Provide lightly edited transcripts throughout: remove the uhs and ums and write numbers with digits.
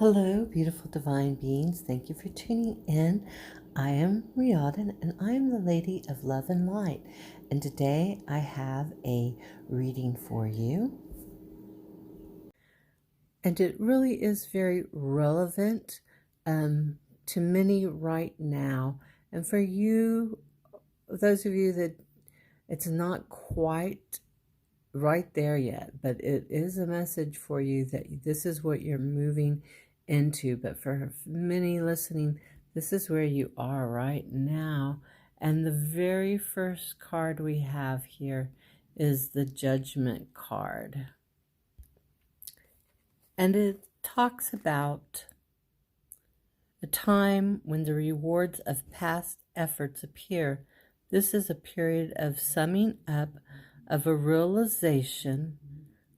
Hello, beautiful divine beings. Thank you for tuning in. I am Reãudan, and I am the Lady of Love and Light. And today I have a reading for you. And it really is very relevant to many right now. And for you, those of you that it's not quite right there yet, but it is a message for you that this is what you're moving into. But for many listening, this is where you are right now. And the very first card we have here is the Judgment card. And it talks about a time when the rewards of past efforts appear. This is a period of summing up, of a realization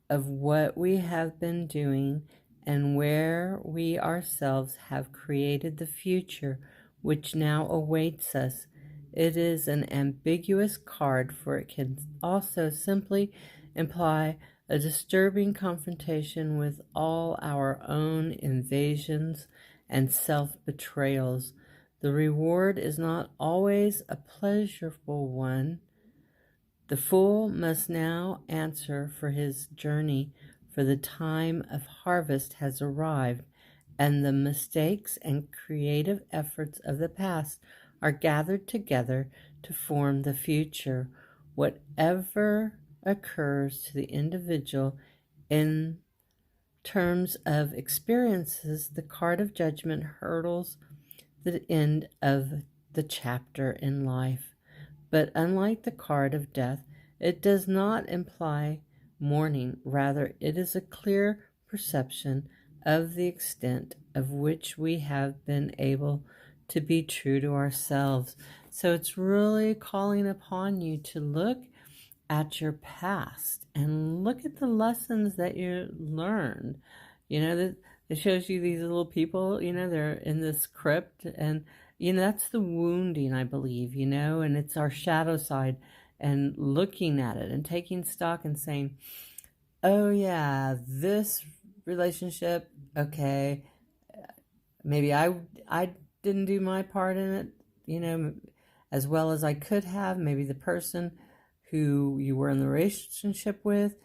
of what we have been doing and where we ourselves have created the future which now awaits us. It is an ambiguous card, for it can also simply imply a disturbing confrontation with all our own invasions and self-betrayals. The reward is not always a pleasurable one. The fool must now answer for his journey, for the time of harvest has arrived, and the mistakes and creative efforts of the past are gathered together to form the future. Whatever occurs to the individual in terms of experiences, the card of judgment hurdles the end of the chapter in life. But unlike the card of death, it does not imply mourning. Rather, it is a clear perception of the extent of which we have been able to be true to ourselves. So it's really calling upon you to look at your past and look at the lessons that you learned. You know, that it shows you these little people, you know, they're in this crypt, and you know, that's the wounding, I believe, you know, and it's our shadow side, and looking at it and taking stock and saying, oh yeah, this relationship, okay, maybe I didn't do my part in it, you know, as well as I could have. Maybe the person who you were in the relationship with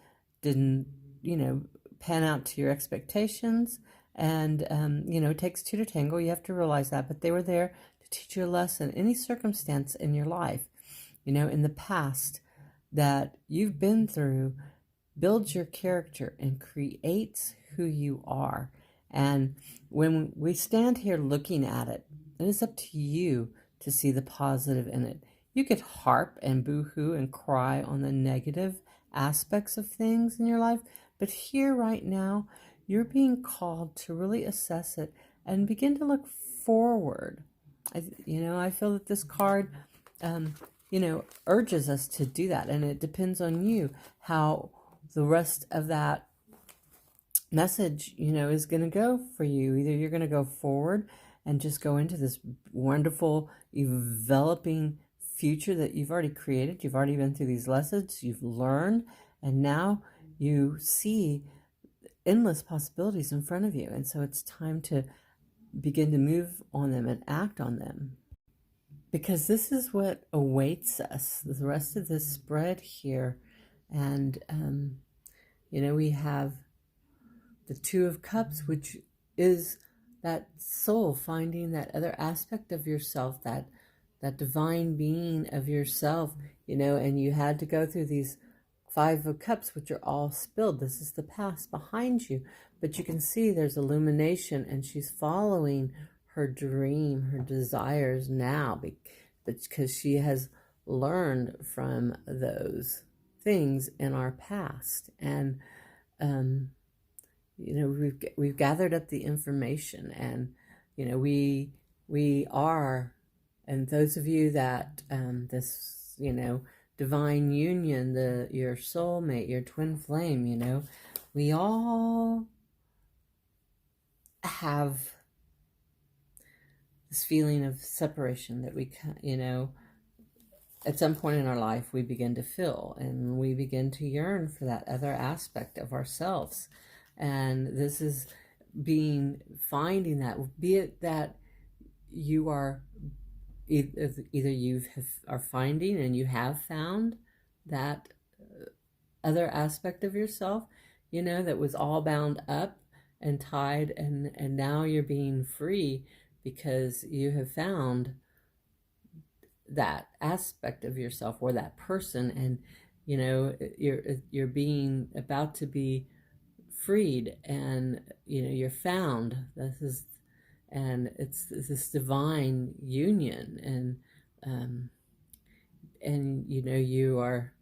didn't, you know, pan out to your expectations. And, you know, it takes two to tango. You have to realize that. But they were there to teach you a lesson. Any circumstance in your life, you know, in the past that you've been through builds your character and creates who you are. And when we stand here looking at it, it is up to you to see the positive in it. You could harp and boo-hoo and cry on the negative aspects of things in your life, but here right now, you're being called to really assess it and begin to look forward. I feel that this card, you know, urges us to do that, and it depends on you how the rest of that message, you know, is going to go for you. Either you're going to go forward and just go into this wonderful, enveloping future that you've already created. You've already been through these lessons, you've learned, and now you see endless possibilities in front of you. And so it's time to begin to move on them and act on them, because this is what awaits us, the rest of this spread here. And you know, we have the Two of Cups, which is that soul finding that other aspect of yourself, that divine being of yourself, you know. And you had to go through these Five of Cups, which are all spilled. This is the past behind you, but you can see there's illumination, and she's following her dream, her desires now, because she has learned from those things in our past. And you know, we've gathered up the information, and you know, we are, and those of you that this, you know, divine union, your soulmate, your twin flame, you know, we all have this feeling of separation that we, you know, at some point in our life we begin to feel, and we begin to yearn for that other aspect of ourselves. And this is finding that, be it that you are either are finding and you have found that other aspect of yourself, that was all bound up and tied, and now you're being free because you have found that aspect of yourself or that person, and you're being about to be freed, and you're found. It's this divine union, and you are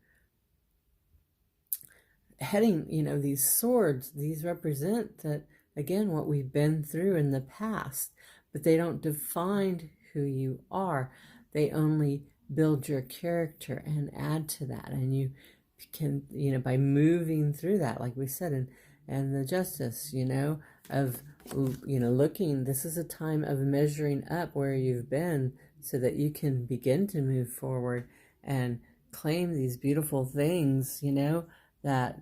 heading, these swords, these represent that, again, what we've been through in the past, but they don't define who you are. They only build your character and add to that. And you can, by moving through that, like we said, and the justice, of, looking, this is a time of measuring up where you've been so that you can begin to move forward and claim these beautiful things, that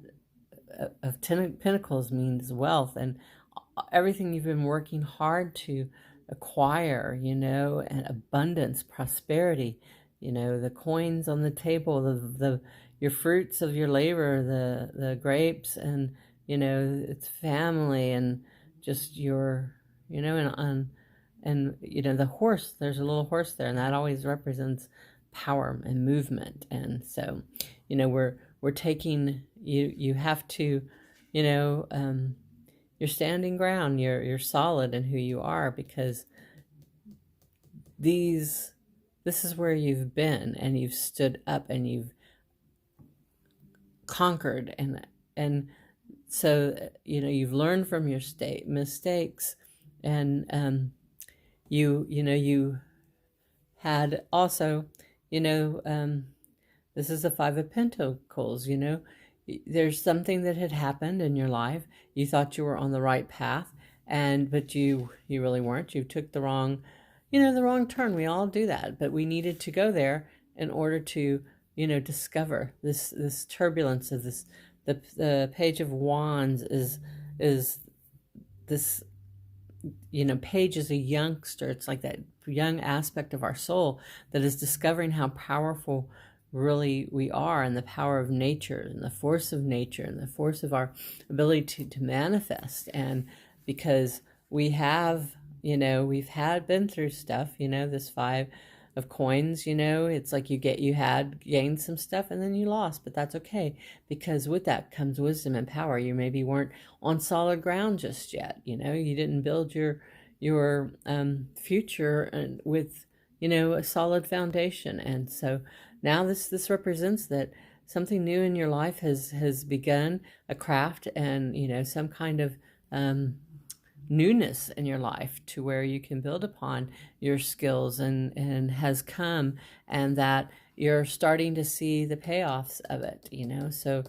of Pentacles means wealth and everything you've been working hard to acquire, and abundance, prosperity, the coins on the table, your fruits of your labor, the grapes, and it's family, and just your, and the horse. There's a little horse there, and that always represents power and movement. And so, we're taking you have to, you're standing ground, you're solid in who you are, because this is where you've been, and you've stood up, and you've conquered, and so you've learned from your mistakes, and you had also, this is the Five of Pentacles, there's something that had happened in your life. You thought you were on the right path, but you really weren't. You took the wrong turn. We all do that, but we needed to go there in order to, discover this turbulence of this. The Page of Wands is this, Page is a youngster. It's like that young aspect of our soul that is discovering how powerful really we are, and the power of nature, and the force of nature, and the force of our ability to manifest. And because we have, we've been through stuff, this Five of Coins, it's like you had gained some stuff and then you lost, but that's okay, because with that comes wisdom and power. You maybe weren't on solid ground just yet, you didn't build your future and with, a solid foundation. And so now this represents that something new in your life has begun, a craft, and some kind of newness in your life, to where you can build upon your skills, and has come, and that you're starting to see the payoffs of it, so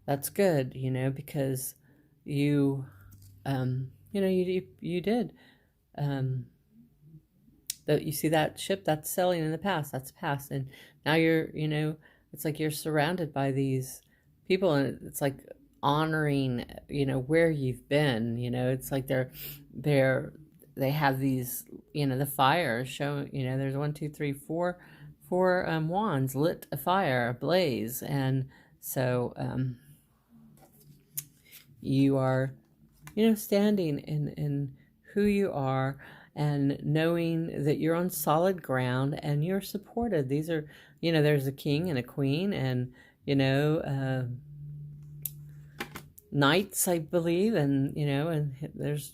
that's good, because you you did, that you see that ship that's sailing in the past, that's past, and now you're, it's like you're surrounded by these people, and it's like honoring, where you've been, it's like they have these, the fire show, there's 1, 2, 3, 4 wands lit a fire, a blaze. And so you are, standing in who you are, and knowing that you're on solid ground and you're supported. These are, there's a king and a queen, and, knights, I believe, and, and there's,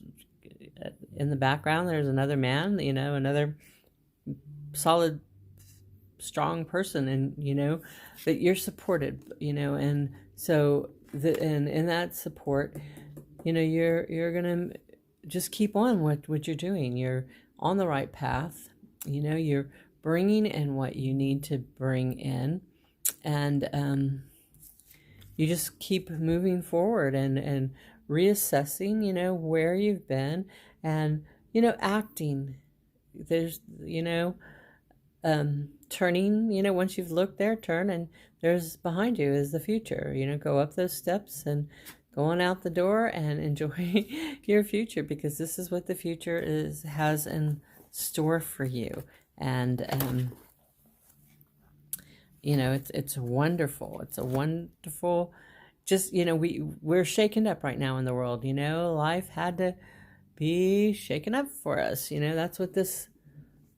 in the background, there's another man, another solid, strong person, and, that you're supported, and so, and in that support, you're going to just keep on what you're doing. You're on the right path. You're bringing in what you need to bring in, and you just keep moving forward and reassessing, where you've been, and, acting. There's, turning, once you've looked there, turn, and there's behind you is the future. Go up those steps and go on out the door and enjoy your future, because this is what the future has in store for you. And you know, it's wonderful. It's a wonderful, just, you know, we're shaken up right now in the world. You know, life had to be shaken up for us. You know, that's what this,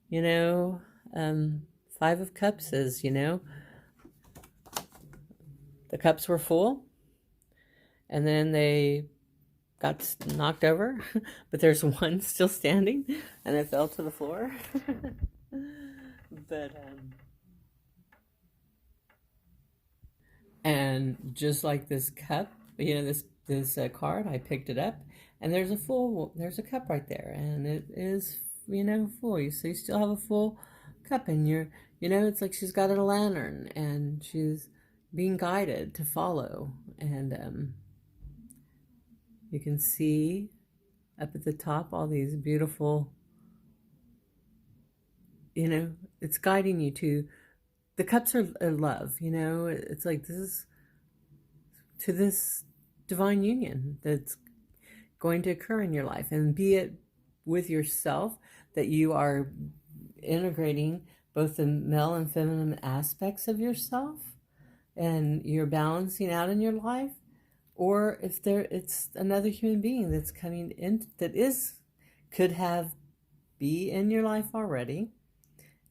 you know, Five of Cups is. You know, the cups were full, and then they got knocked over, but there's one still standing, and it fell to the floor. But and just like this cup, you know, this card, I picked it up, and there's a cup right there, and it is, you know, full. So you still have a full cup, and you know, it's like she's got a lantern, and she's being guided to follow. And you can see up at the top all these beautiful, you know, it's guiding you to, the cups are love, you know, it's like this is to this divine union that's going to occur in your life, and be it with yourself, that you are integrating both the male and feminine aspects of yourself, and you're balancing out in your life, or if it's another human being that's coming in that could be in your life already,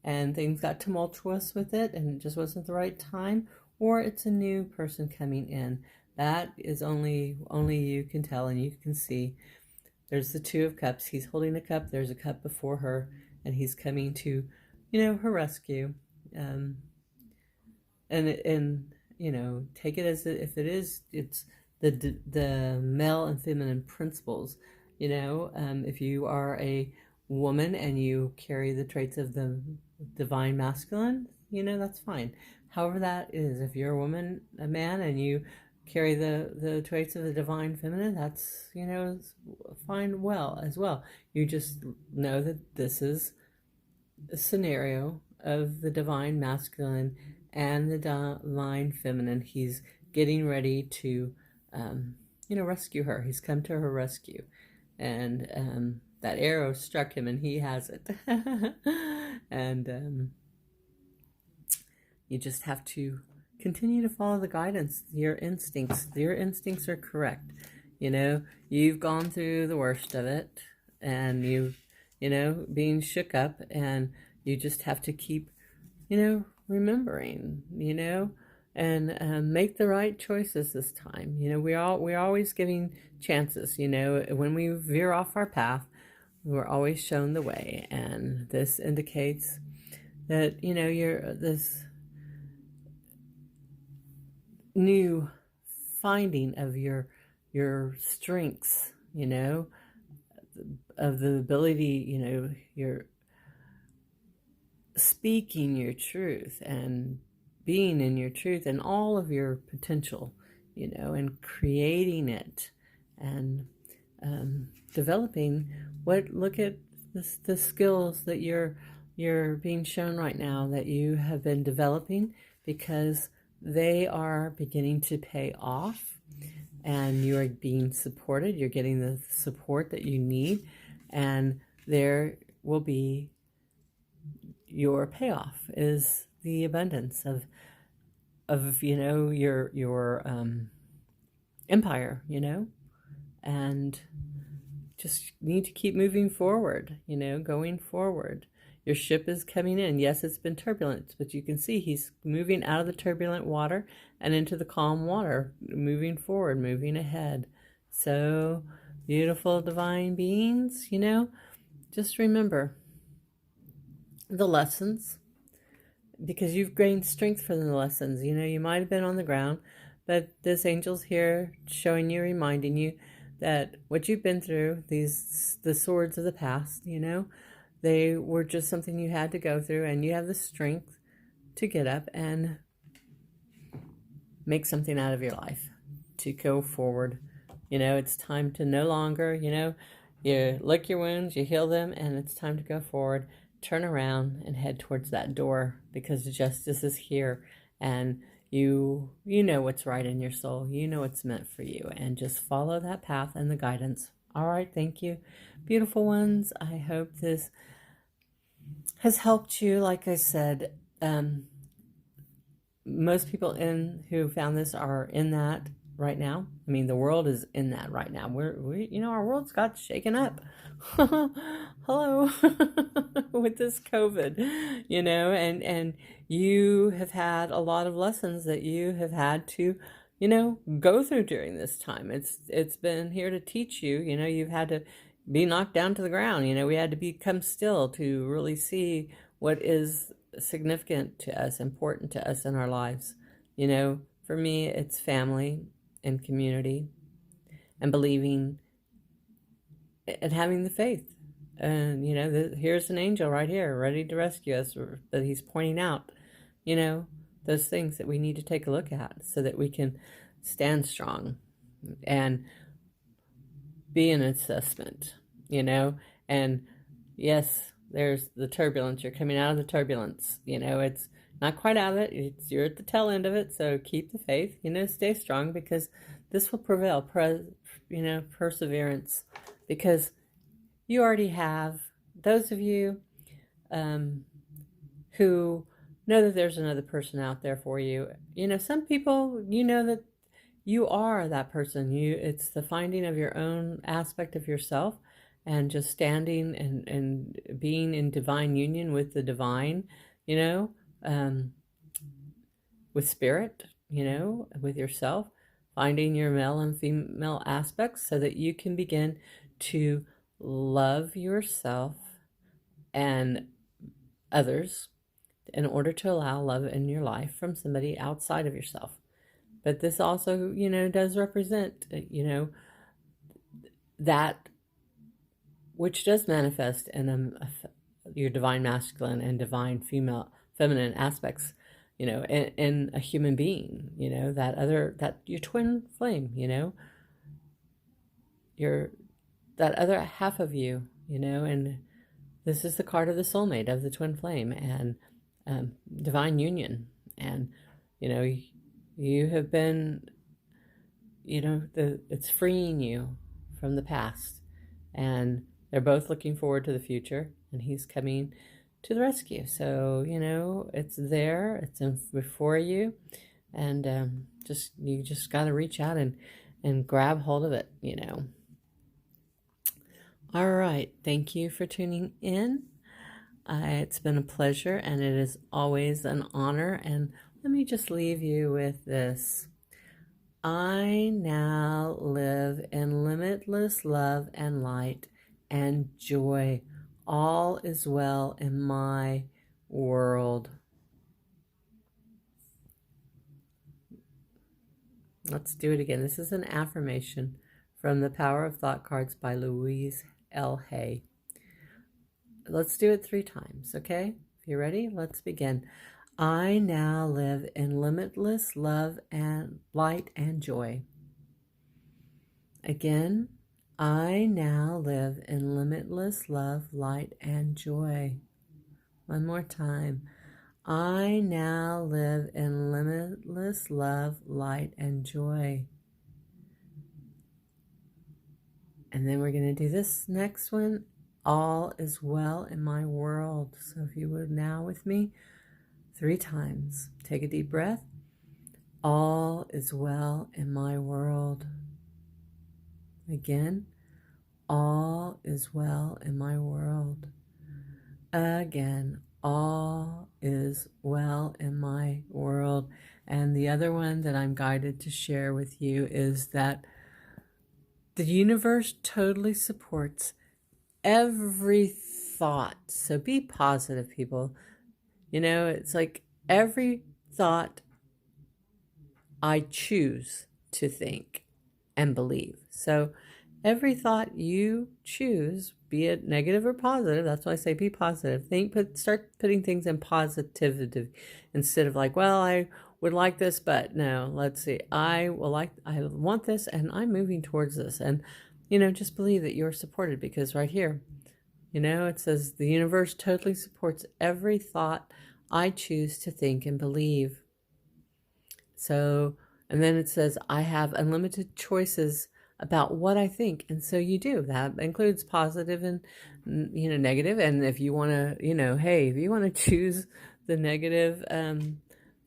and things got tumultuous with it and it just wasn't the right time, or it's a new person coming in. That is only you can tell, and you can see. There's the Two of Cups. He's holding a cup. There's a cup before her, and he's coming to, you know, her rescue. And you know, take it as if it's the male and feminine principles. You know, if you are a woman and you carry the traits of the divine masculine, you know, that's fine. However that is, if you're a man, and you carry the traits of the divine feminine, that's, you know, fine as well. You just know that this is a scenario of the divine masculine and the divine feminine. He's getting ready to, you know, rescue her. He's come to her rescue. And that arrow struck him, and he has it. And you just have to continue to follow the guidance, your instincts. Your instincts are correct. You know, you've gone through the worst of it, and you know, being shook up, and you just have to keep, you know, remembering, you know, and make the right choices this time. You know, we're always giving chances. You know, when we veer off our path, we're always shown the way, and this indicates that, you know, you're this new finding of your strengths, you know, of the ability, you know, you're speaking your truth and being in your truth and all of your potential, you know, and creating it, and developing look at the skills that you're being shown right now, that you have been developing, because they are beginning to pay off, and you are being supported. You're getting the support that you need, and there will be your payoff is the abundance of you know, your empire, you know, and just need to keep moving forward, you know, going forward. Your ship is coming in. Yes, it's been turbulent, but you can see he's moving out of the turbulent water and into the calm water, moving forward, moving ahead. So beautiful, divine beings, you know, just remember the lessons, because you've gained strength from the lessons. You know, you might have been on the ground, but this angel's here showing you, reminding you that what you've been through, the swords of the past, you know, they were just something you had to go through, and you have the strength to get up and make something out of your life, to go forward. You know, it's time to no longer, you know, you lick your wounds, you heal them, and it's time to go forward, turn around and head towards that door, because justice is here, and you know what's right in your soul. You know what's meant for you, and just follow that path and the guidance. All right, thank you, beautiful ones. I hope this has helped you. Like I said, most people who found this are in that right now. I mean, the world is in that right now. We our world's got shaken up. Hello, with this COVID, and you have had a lot of lessons that you have had to, go through during this time. It's been here to teach you. You've had to be knocked down to the ground. We had to become still to really see what is significant to us, important to us in our lives. For me, it's family and community and believing and having the faith. And, here's an angel right here ready to rescue us, that he's pointing out, those things that we need to take a look at so that we can stand strong and be an assessment, and yes, there's the turbulence. You're coming out of the turbulence. It's not quite out of it. You're at the tail end of it. So keep the faith, stay strong, because this will prevail, perseverance, because you already have those of you who know that there's another person out there for you. Some people, that you are that person. It's the finding of your own aspect of yourself, and just standing and being in divine union with the divine, with spirit, with yourself, finding your male and female aspects so that you can begin to love yourself and others in order to allow love in your life from somebody outside of yourself. But this also, does represent, that which does manifest in your divine masculine and divine feminine aspects, in a human being, that your twin flame, that other half of you, and this is the card of the soulmate, of the twin flame, and divine union. And, you have been, it's freeing you from the past, and they're both looking forward to the future, and he's coming to the rescue. So, it's there, it's before you, and you just got to reach out and grab hold of it, All right, thank you for tuning in. It's been a pleasure, and it is always an honor. And let me just leave you with this. I now live in limitless love and light and joy. All is well in my world. Let's do it again. This is an affirmation from the Power of Thought cards by Louise L. Hay. Let's do it 3 times, okay? If you're ready, let's begin. I now live in limitless love and light and joy. Again, I now live in limitless love, light, and joy. One more time. I now live in limitless love, light, and joy. And then we're going to do this next one. All is well in my world. So if you would now with me, 3 times. Take a deep breath. All is well in my world. Again. All is well in my world. Again. All is well in my world. And the other one that I'm guided to share with you is that the universe totally supports every thought. So be positive, people. It's like every thought I choose to think and believe. So every thought you choose, be it negative or positive, that's why I say be positive. Start putting things in positivity instead of like, well, I would like this, but no, let's see. I want this, and I'm moving towards this. And, just believe that you're supported, because right here, it says the universe totally supports every thought I choose to think and believe. So, and then it says, I have unlimited choices about what I think. And so you do. That includes positive and, negative. And if you want to, hey, if you want to choose the negative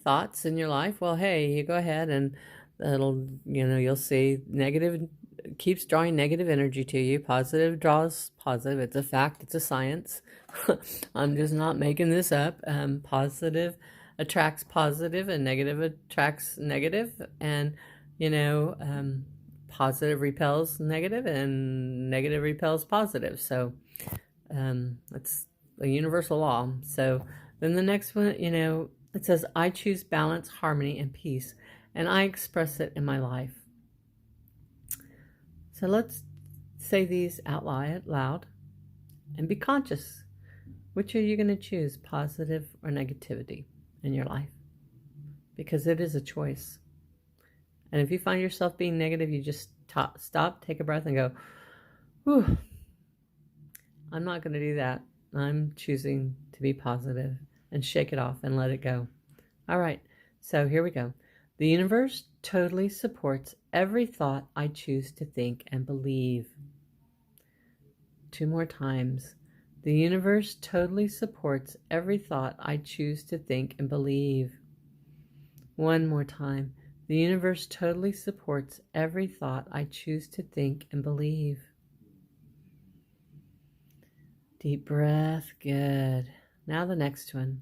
thoughts in your life, well, hey, you go ahead, and that'll, you'll see negative keeps drawing negative energy to you. Positive draws positive. It's a fact. It's a science. I'm just not making this up. Positive attracts positive, and negative attracts negative, and positive repels negative, and negative repels positive. So it's a universal law. So then the next one, it says, I choose balance, harmony, and peace, and I express it in my life. So let's say these out loud and be conscious. Which are you going to choose, positive or negativity in your life? Because it is a choice. And if you find yourself being negative, you just stop, take a breath, and go, whew, I'm not going to do that. I'm choosing to be positive, and shake it off and let it go. All right, so here we go. The universe totally supports every thought I choose to think and believe. 2 more times. The universe totally supports every thought I choose to think and believe. 1 more time. The universe totally supports every thought I choose to think and believe. Deep breath. Good. Now the next one.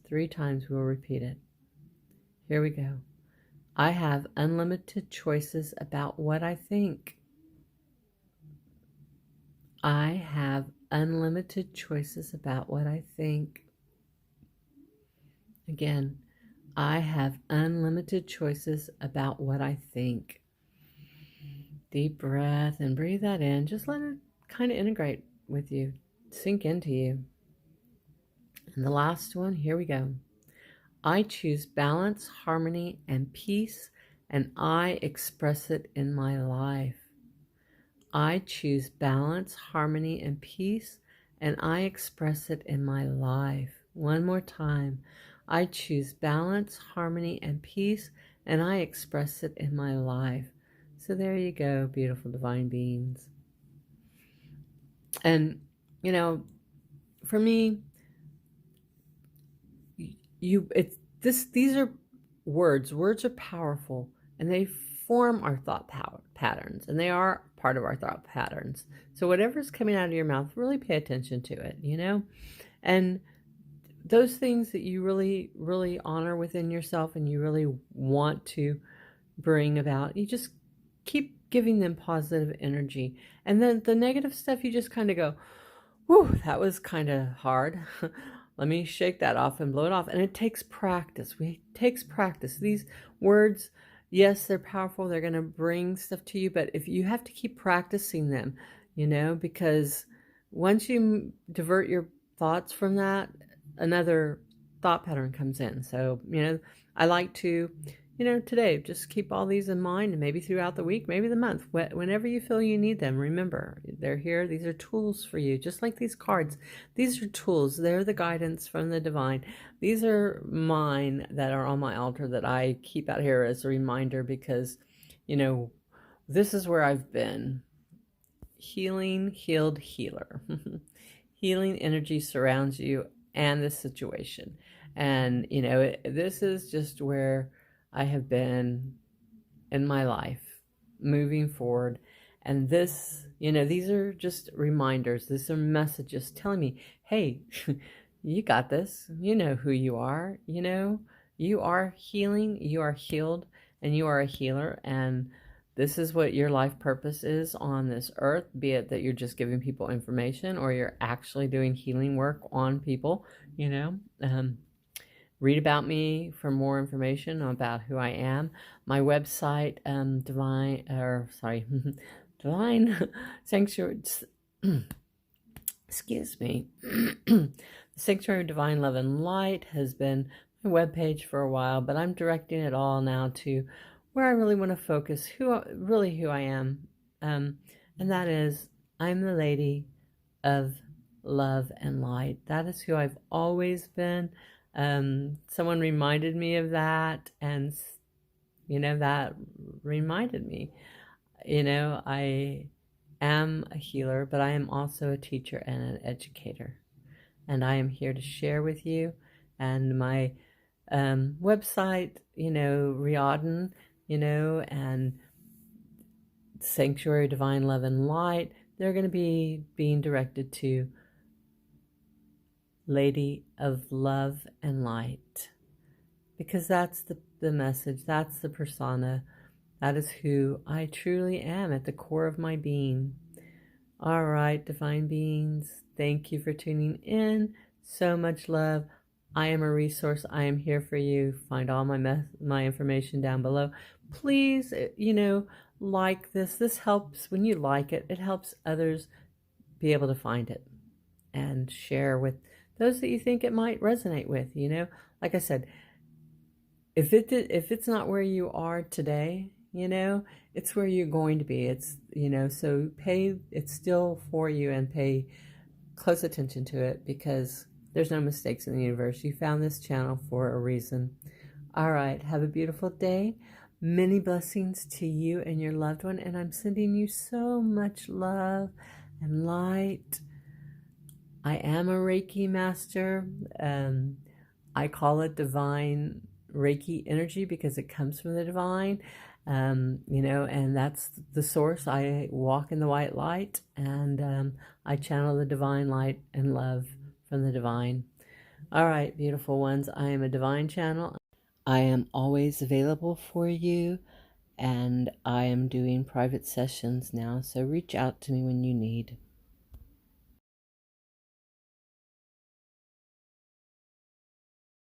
3 times we'll repeat it. Here we go. I have unlimited choices about what I think. I have unlimited choices about what I think. Again, I have unlimited choices about what I think. Deep breath and breathe that in. Just let it kind of integrate with you, sink into you. And the last one, here we go. I choose balance, harmony, and peace, and I express it in my life. I choose balance, harmony, and peace, and I express it in my life. 1 more time. I choose balance, harmony, and peace, and I express it in my life. So there you go, beautiful divine beings. And, for me, these are words. Words are powerful, and they form our thought patterns, and they are part of our thought patterns. So whatever's coming out of your mouth, really pay attention to it, and those things that you really, really honor within yourself and you really want to bring about, you just keep giving them positive energy. And then the negative stuff, you just kind of go, whew, that was kind of hard. Let me shake that off and blow it off. And it takes practice. It takes practice. These words, yes, they're powerful. They're going to bring stuff to you. But if you have to keep practicing them, because once you divert your thoughts from that, another thought pattern comes in. So, I like to, today, just keep all these in mind, and maybe throughout the week, maybe the month, whenever you feel you need them, remember, they're here. These are tools for you, just like these cards. These are tools. They're the guidance from the divine. These are mine that are on my altar that I keep out here as a reminder, because, this is where I've been. Healing, healed, healer. Healing energy surrounds you and the situation. And, this is just where I have been in my life moving forward. And this, these are just reminders. These are messages telling me, hey, you got this. You know who you are. You are healing, you are healed, and you are a healer. And this is what your life purpose is on this earth, be it that you're just giving people information or you're actually doing healing work on people, Read about me for more information about who I am. My website, Divine Sanctuary, excuse me. The Sanctuary of Divine Love and Light has been my webpage for a while, but I'm directing it all now to where I really want to focus, who I am. And that is, I'm the Lady of Love and Light. That is who I've always been. Someone reminded me of that, and that reminded me, I am a healer, but I am also a teacher and an educator, and I am here to share with you. And my website, Reãudan, and Sanctuary Divine Love and Light, they're going to be being directed to Lady of Love and Light, because that's the message, that's the persona, that is who I truly am at the core of my being. All right, divine beings, thank you for tuning in. So much love. I am a resource. I am here for you. Find all my information down below. Please, like this. This helps. When you like it, it helps others be able to find it and share with those that you think it might resonate with. Like I said, if it's not where you are today, it's where you're going to be. It's, so it's still for you, and pay close attention to it, because there's no mistakes in the universe. You found this channel for a reason. All right, have a beautiful day. Many blessings to you and your loved one, and I'm sending you so much love and light. I am a Reiki master. I call it divine Reiki energy because it comes from the divine. And that's the source. I walk in the white light, and I channel the divine light and love from the divine. All right, beautiful ones, I am a divine channel. I am always available for you, and I am doing private sessions now, so reach out to me when you need.